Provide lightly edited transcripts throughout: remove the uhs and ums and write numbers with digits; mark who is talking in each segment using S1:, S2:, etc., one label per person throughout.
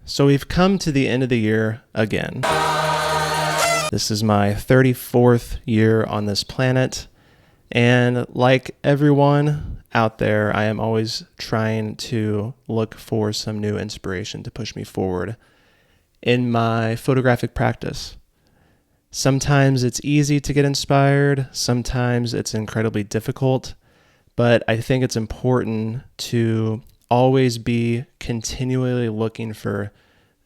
S1: So we've come to the end of the year again. This is my 34th year on this planet, and like everyone out there, I am always trying to look for some new inspiration to push me forward in my photographic practice. Sometimes it's easy to get inspired, sometimes it's incredibly difficult, but I think it's important to always be continually looking for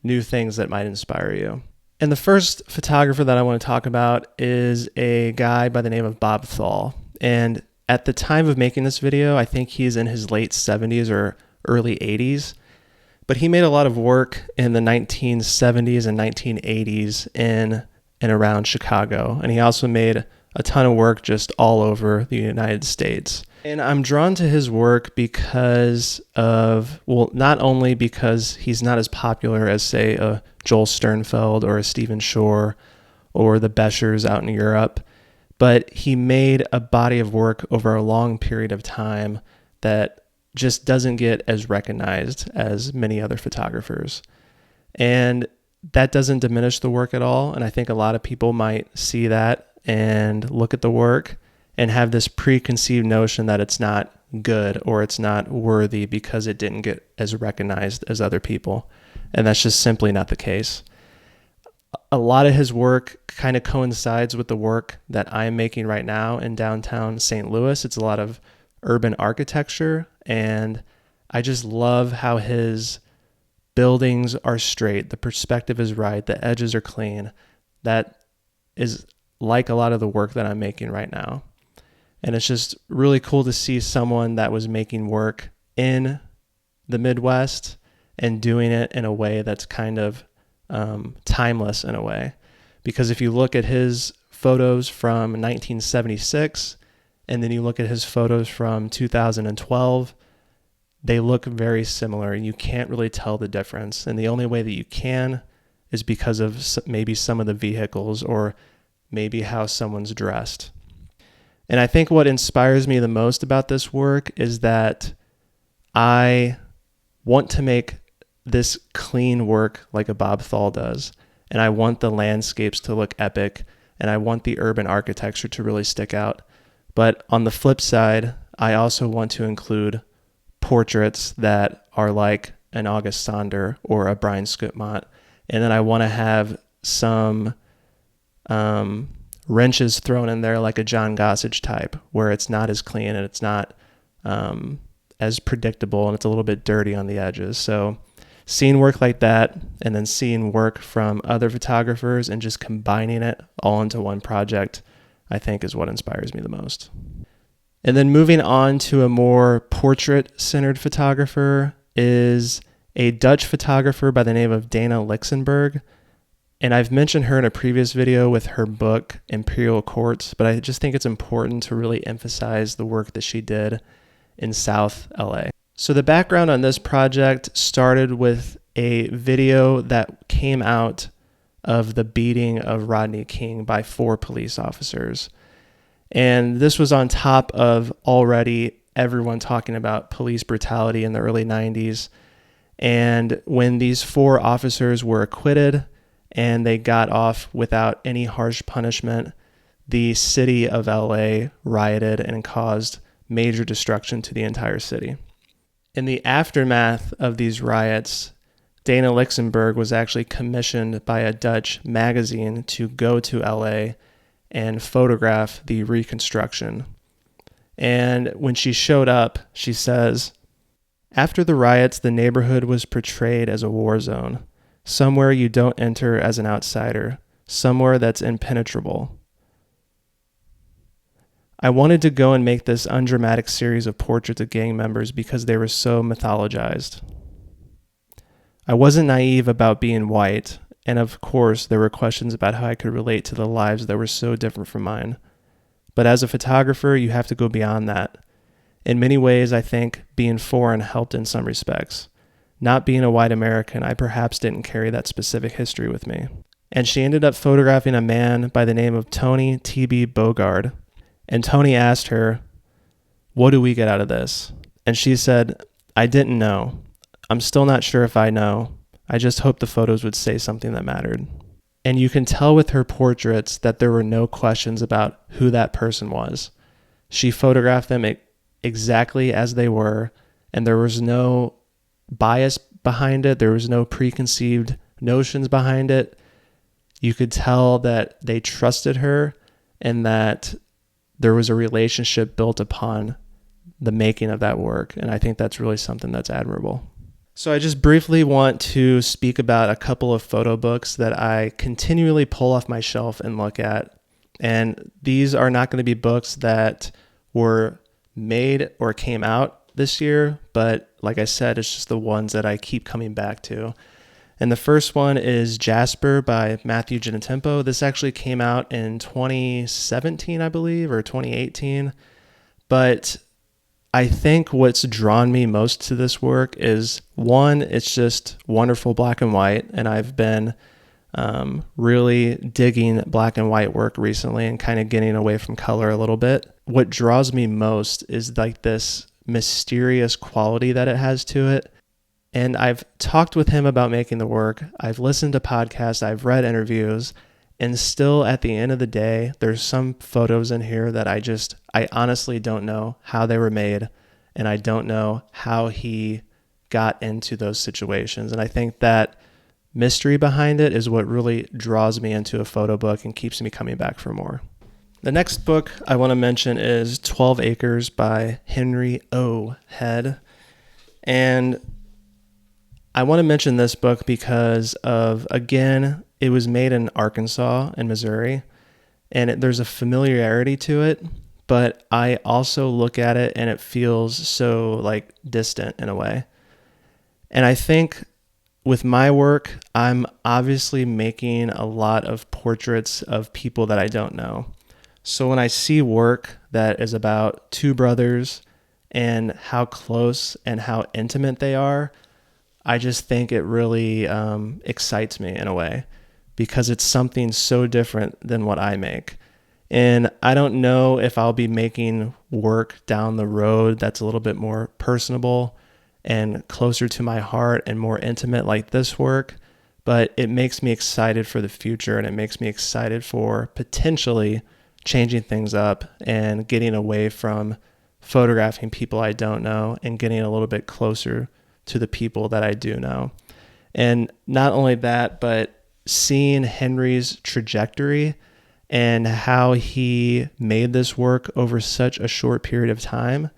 S1: new things that might inspire you. And the first photographer that I want to talk about is a guy by the name of Bob Thal. And at the time of making this video, I think he's in his late 70s or early 80s. But he made a lot of work in the 1970s and 1980s in and around Chicago. And he also made a ton of work just all over the United States. And I'm drawn to his work because of, well, not only because he's not as popular as, say, a Joel Sternfeld or a Stephen Shore or the Beschers out in Europe, but he made a body of work over a long period of time that just doesn't get as recognized as many other photographers. And that doesn't diminish the work at all. And I think a lot of people might see that and look at the work and have this preconceived notion that it's not good or it's not worthy because it didn't get as recognized as other people. And that's just simply not the case. A lot of his work kind of coincides with the work that I'm making right now in downtown St. Louis. It's a lot of urban architecture, and I just love how his buildings are straight, the perspective is right, the edges are clean. That is like a lot of the work that I'm making right now. And it's just really cool to see someone that was making work in the Midwest and doing it in a way that's kind of timeless in a way. Because if you look at his photos from 1976 and then you look at his photos from 2012, they look very similar. You can't really tell the difference. And the only way that you can is because of maybe some of the vehicles or maybe how someone's dressed. And I think what inspires me the most about this work is that I want to make this clean work like a Bob Thal does. And I want the landscapes to look epic, and I want the urban architecture to really stick out. But on the flip side, I also want to include portraits that are like an August Sander or a Brian Scootmont. And then I want to have some wrenches thrown in there like a John Gossage type, where it's not as clean and it's not as predictable and it's a little bit dirty on the edges. So seeing work like that and then seeing work from other photographers and just combining it all into one project, I think is what inspires me the most. And then moving on to a more portrait-centered photographer is a Dutch photographer by the name of Dana Lichtenberg. And I've mentioned her in a previous video with her book, Imperial Courts, but I just think it's important to really emphasize the work that she did in South LA. So the background on this project started with a video that came out of the beating of Rodney King by 4 police officers. And this was on top of already everyone talking about police brutality in the early 90s. And when these 4 officers were acquitted, and they got off without any harsh punishment, the city of LA rioted and caused major destruction to the entire city. In the aftermath of these riots, Dana Lichtenberg was actually commissioned by a Dutch magazine to go to LA and photograph the reconstruction. And when she showed up, she says, "After the riots, the neighborhood was portrayed as a war zone. Somewhere you don't enter as an outsider, somewhere that's impenetrable. I wanted to go and make this undramatic series of portraits of gang members because they were so mythologized. I wasn't naive about being white, and of course there were questions about how I could relate to the lives that were so different from mine. But as a photographer, you have to go beyond that. In many ways, I think being foreign helped in some respects. Not being a white American, I perhaps didn't carry that specific history with me." And she ended up photographing a man by the name of Tony T.B. Bogard. And Tony asked her, "What do we get out of this?" And she said, "I didn't know. I'm still not sure if I know. I just hoped the photos would say something that mattered. And you can tell with her portraits that there were no questions about who that person was. She photographed them exactly as they were, and there was no bias behind it. There was no preconceived notions behind it. You could tell that they trusted her and that there was a relationship built upon the making of that work. And I think that's really something that's admirable. So I just briefly want to speak about a couple of photo books that I continually pull off my shelf and look at. And these are not going to be books that were made or came out this year, but like I said, it's just the ones that I keep coming back to. And the first one is Jasper by Matthew Genetempo. This actually came out in 2017, I believe, or 2018. But I think what's drawn me most to this work is, one, it's just wonderful black and white. And I've been really digging black and white work recently and kind of getting away from color a little bit. What draws me most is like this mysterious quality that it has to it. And I've talked with him about making the work. I've listened to podcasts, I've read interviews, and still at the end of the day, there's some photos in here that I honestly don't know how they were made, and I don't know how he got into those situations. And I think that mystery behind it is what really draws me into a photo book and keeps me coming back for more. The next book I want to mention is 12 Acres by Henry O. Head. And I want to mention this book because of, again, it was made in Arkansas and Missouri, and there's a familiarity to it, but I also look at it and it feels so like distant in a way. And I think with my work, I'm obviously making a lot of portraits of people that I don't know. So when I see work that is about two brothers and how close and how intimate they are, I just think it really excites me in a way because it's something so different than what I make. And I don't know if I'll be making work down the road that's a little bit more personable and closer to my heart and more intimate like this work, but it makes me excited for the future, and it makes me excited for potentially changing things up and getting away from photographing people I don't know and getting a little bit closer to the people that I do know. And not only that, but seeing Henry's trajectory and how he made this work over such a short period of time.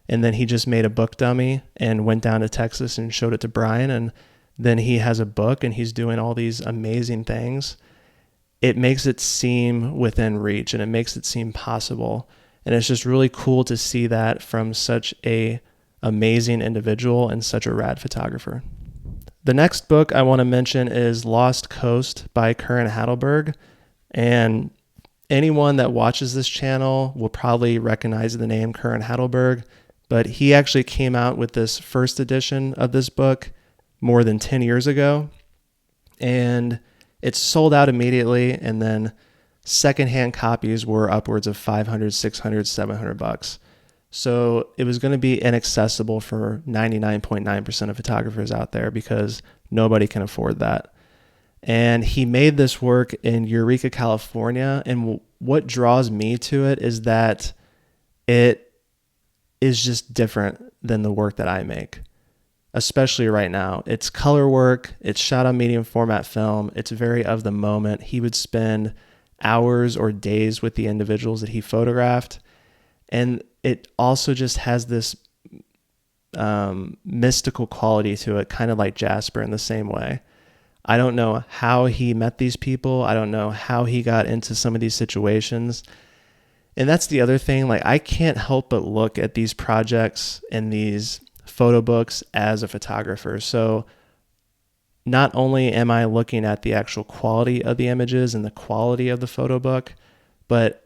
S1: And then he just made a book dummy and went down to Texas and showed it to Brian. And then he has a book and he's doing all these amazing things. It makes it seem within reach and it makes it seem possible. And it's just really cool to see that from such a amazing individual and such a rad photographer. The next book I want to mention is Lost Coast by Curran Hadelberg. And anyone that watches this channel will probably recognize the name Curran Hadelberg, but he actually came out with this first edition of this book more than 10 years ago. And it's sold out immediately. And then secondhand copies were upwards of $500, $600, $700. So it was going to be inaccessible for 99.9% of photographers out there because nobody can afford that. And he made this work in Eureka, California. And what draws me to it is that it is just different than the work that I make, especially right now. It's color work. It's shot on medium format film. It's very of the moment. He would spend hours or days with the individuals that he photographed. And it also just has this mystical quality to it, kind of like Jasper in the same way. I don't know how he met these people. I don't know how he got into some of these situations. And that's the other thing. Like, I can't help but look at these projects and these photo books as a photographer. So not only am I looking at the actual quality of the images and the quality of the photo book, but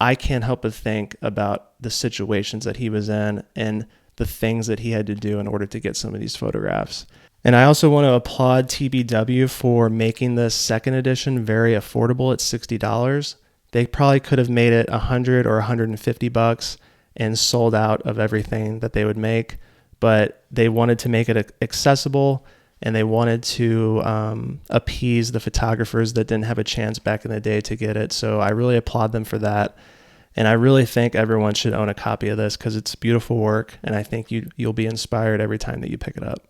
S1: I can't help but think about the situations that he was in and the things that he had to do in order to get some of these photographs. And I also want to applaud TBW for making this second edition very affordable at $60. They probably could have made it $100 or $150 and sold out of everything that they would make, but they wanted to make it accessible and they wanted to appease the photographers that didn't have a chance back in the day to get it. So I really applaud them for that. And I really think everyone should own a copy of this because it's beautiful work, and I think you'll be inspired every time that you pick it up.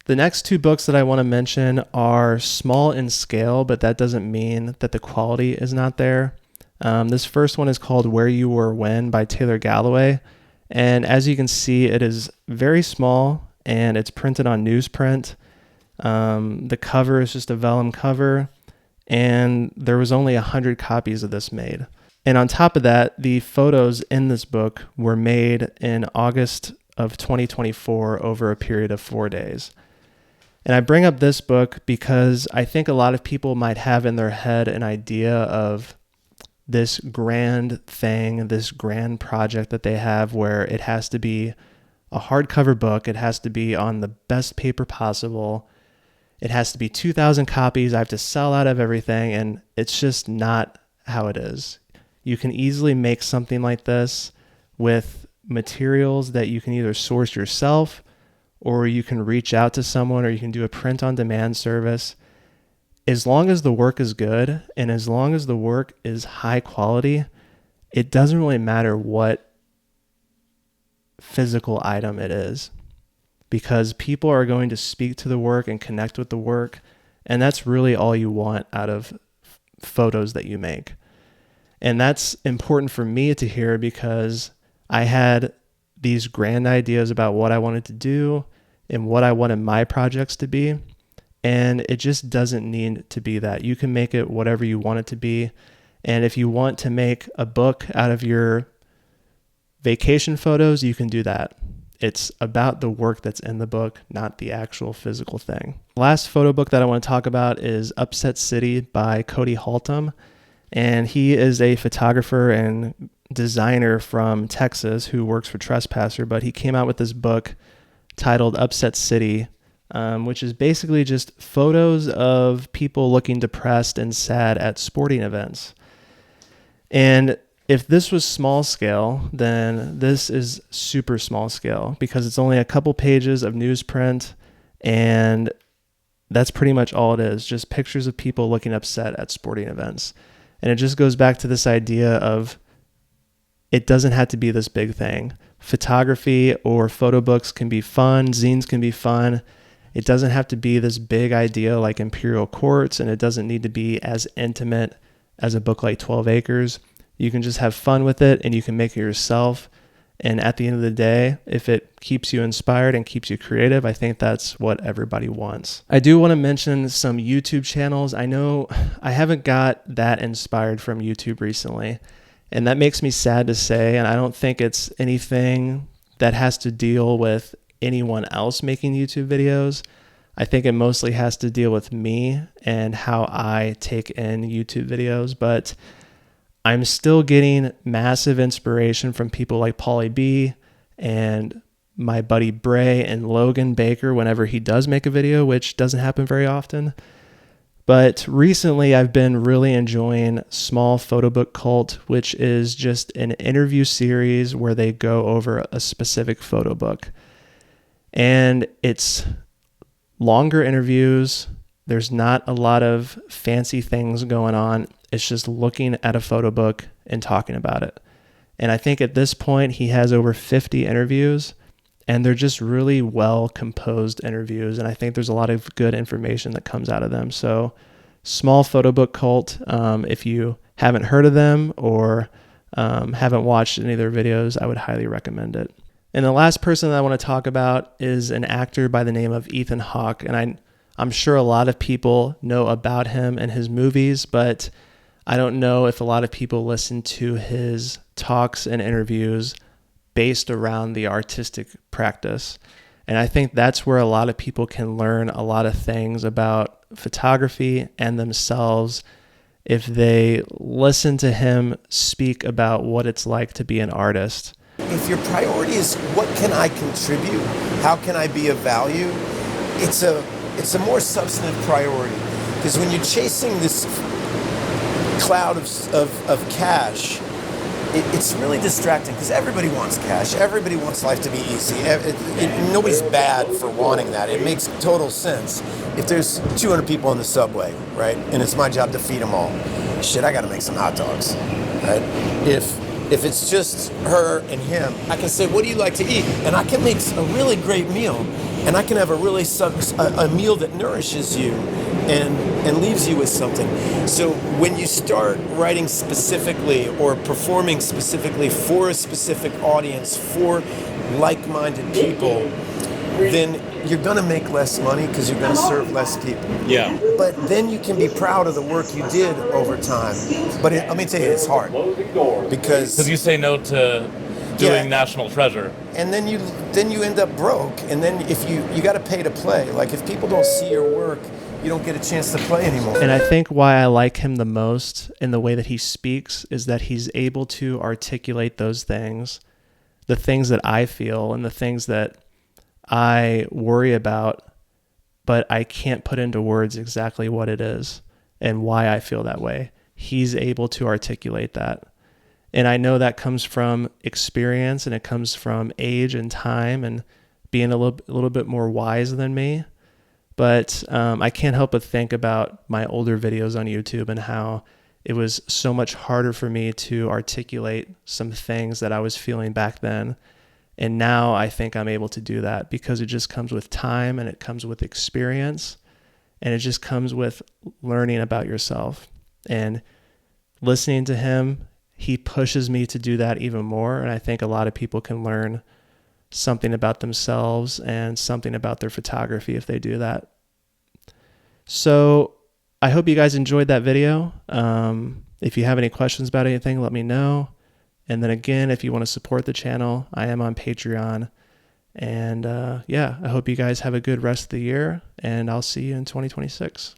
S1: The next two books that I want to mention are small in scale, but that doesn't mean that the quality is not there. This first one is called Where You Were When by Taylor Galloway. And as you can see, it is very small and it's printed on newsprint. The cover is just a vellum cover, and there was only 100 copies of this made. And on top of that, the photos in this book were made in August of 2024 over a period of 4 days. And I bring up this book because I think a lot of people might have in their head an idea of this grand thing, this grand project that they have where it has to be a hardcover book. It has to be on the best paper possible. It has to be 2,000 copies. I have to sell out of everything. And it's just not how it is. You can easily make something like this with materials that you can either source yourself, or you can reach out to someone, or you can do a print on demand service. As long as the work is good and as long as the work is high quality, it doesn't really matter what physical item it is, because people are going to speak to the work and connect with the work. And that's really all you want out of photos that you make. And that's important for me to hear because I had these grand ideas about what I wanted to do and what I wanted my projects to be. And it just doesn't need to be that. You can make it whatever you want it to be. And if you want to make a book out of your vacation photos, you can do that. It's about the work that's in the book, not the actual physical thing. The last photo book that I want to talk about is Upset City by Cody Haltom. And he is a photographer and designer from Texas who works for Trespasser, but he came out with this book titled Upset City, which is basically just photos of people looking depressed and sad at sporting events. And if this was small scale, then this is super small scale because it's only a couple pages of newsprint, and that's pretty much all it is, just pictures of people looking upset at sporting events. And it just goes back to this idea of it doesn't have to be this big thing. Photography or photo books can be fun. Zines can be fun. It doesn't have to be this big idea like Imperial Courts, and it doesn't need to be as intimate as a book like 12 Acres. You can just have fun with it, and you can make it yourself. And at the end of the day, if it keeps you inspired and keeps you creative, I think that's what everybody wants. I do want to mention some YouTube channels. I know I haven't got that inspired from YouTube recently, and that makes me sad to say, and I don't think it's anything that has to deal with anyone else making YouTube videos. I think it mostly has to deal with me and how I take in YouTube videos, but I'm still getting massive inspiration from people like Pauly B and my buddy Bray and Logan Baker whenever he does make a video, which doesn't happen very often. But recently I've been really enjoying Small Photobook Cult, which is just an interview series where they go over a specific photo book. And it's longer interviews. There's not a lot of fancy things going on. It's just looking at a photo book and talking about it. And I think at this point he has over 50 interviews, and they're just really well composed interviews. And I think there's a lot of good information that comes out of them. So Small Photobook Cult, if you haven't heard of them or haven't watched any of their videos, I would highly recommend it. And the last person that I want to talk about is an actor by the name of Ethan Hawke. And I'm sure a lot of people know about him and his movies, but I don't know if a lot of people listen to his talks and interviews based around the artistic practice. And I think that's where a lot of people can learn a lot of things about photography and themselves if they listen to him speak about what it's like to be an artist.
S2: If your priority is what can I contribute, how can I be of value, it's a more substantive priority. Because when you're chasing this cloud of cash, it's really distracting because everybody wants cash. Everybody wants life to be easy. Nobody's bad for wanting that. It makes total sense. If there's 200 people in the subway, right, and it's my job to feed them all, shit, I got to make some hot dogs, right? If it's just her and him, I can say, what do you like to eat? And I can make a really great meal. And I can have a meal that nourishes you and leaves you with something. So when you start writing specifically or performing specifically for a specific audience, for like-minded people, then you're going to make less money because you're going to serve less people.
S3: Yeah.
S2: But then you can be proud of the work you did over time. But let me tell you, it's hard. Because
S3: you say no to doing National Treasure.
S2: And then you end up broke. And then if you got to pay to play. Like if people don't see your work, you don't get a chance to play anymore.
S1: And I think why I like him the most in the way that he speaks is that he's able to articulate those things, the things that I feel and the things that I worry about, but I can't put into words exactly what it is and why I feel that way. He's able to articulate that. And I know that comes from experience and it comes from age and time and being a little bit more wise than me. But I can't help but think about my older videos on YouTube and how it was so much harder for me to articulate some things that I was feeling back then. And now I think I'm able to do that because it just comes with time and it comes with experience and it just comes with learning about yourself. And listening to him, he pushes me to do that even more. And I think a lot of people can learn something about themselves and something about their photography if they do that. So I hope you guys enjoyed that video. If you have any questions about anything, let me know. And then again, if you want to support the channel, I am on Patreon. And I hope you guys have a good rest of the year, and I'll see you in 2026.